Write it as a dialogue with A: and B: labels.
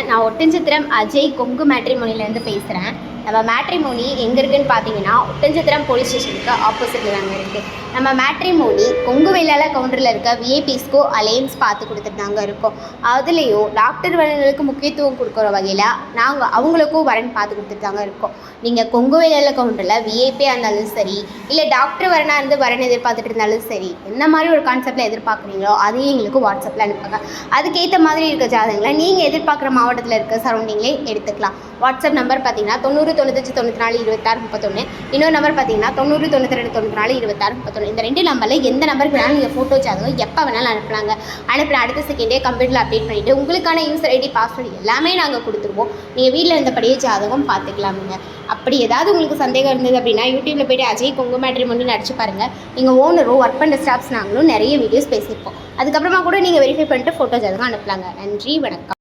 A: நான் ஒட்டன்சத்திரம் அஜய் கொங்கு மேட்ரிமோனிலேருந்து பேசுகிறேன். நம்ம மேட்ரிமோனி எங்கே இருக்குதுன்னு பார்த்தீங்கன்னா ஒட்டன்சத்திரம் போலீஸ் ஸ்டேஷனுக்கு ஆப்போசிட்டில் தாங்க இருக்குது. நம்ம மேட்ரிமோனி கொங்கு வேளாளர் கவுண்டரில் இருக்க விஐபிஸ்க்கோ அலையன்ஸ் பார்த்து கொடுத்துட்டு தாங்க இருக்கோம். அதுலேயும் டாக்டர் வரன்களுக்கு முக்கியத்துவம் கொடுக்குற வகையில் நாங்கள் அவங்களுக்கும் வரன் பார்த்து கொடுத்துட்டு தாங்க இருக்கோம். நீங்கள் கொங்கு வேளாளர் கவுண்டரில் விஐபியாக இருந்தாலும் சரி, இல்லை டாக்டர் வரனாக இருந்து வரன் எதிர்பார்த்துட்டு இருந்தாலும் சரி, என்ன மாதிரி ஒரு கான்செப்டில் எதிர்பார்க்குறீங்களோ அதையும் எங்களுக்கு வாட்ஸ்அப்பில் அனுப்புங்க. அதுக்கேற்ற மாதிரி இருக்க ஜாதகங்களை நீங்கள் எதிர்பார்க்குற மாவட்டத்தில் இருக்க சரௌண்டிங்லேயே எடுத்துக்கலாம். வாட்ஸ்அப் நம்பர் பார்த்தீங்கன்னா 90 95 94 26 31. இன்னொரு நம்பர் பார்த்தீங்கன்னா 90 92 94 26 31. இந்த 2 நம்பரில் எந்த நம்பருக்கு வேணாலும் நீங்கள் ஃபோட்டோ ஜாதகம் எப்போ வேணாலும் அனுப்பலாங்க. அனுப்பின அடுத்த செகண்டே கம்ப்யூட்டரில் அப்டேட் பண்ணிவிட்டு உங்களுக்கான யூசர் ஐடி பாஸ்வேர்டு எல்லாமே நாங்கள் கொடுத்துருவோம். நீங்கள் வீட்டில் இருந்தபடியே ஜாதகம் பார்த்துக்கலாமுங்க. அப்படி ஏதாவது உங்களுக்கு சந்தேகம் இருந்தது அப்படின்னா யூடியூப்பில் போய்ட்டு அஜய் கொங்கு மேட்ரிமோனி அடிச்சு பாருங்கள். நீங்கள் ஓனரும் ஒர்க் பண்ணுற ஸ்டாஃப்ஸ் நாங்களும் நிறைய வீடியோஸ் பேசியிருப்போம். அதுக்கப்புறமா கூட நீங்கள் வெரிஃபை பண்ணிட்டு ஃபோட்டோ ஜாதகம் அனுப்பலாங்க. நன்றி, வணக்கம்.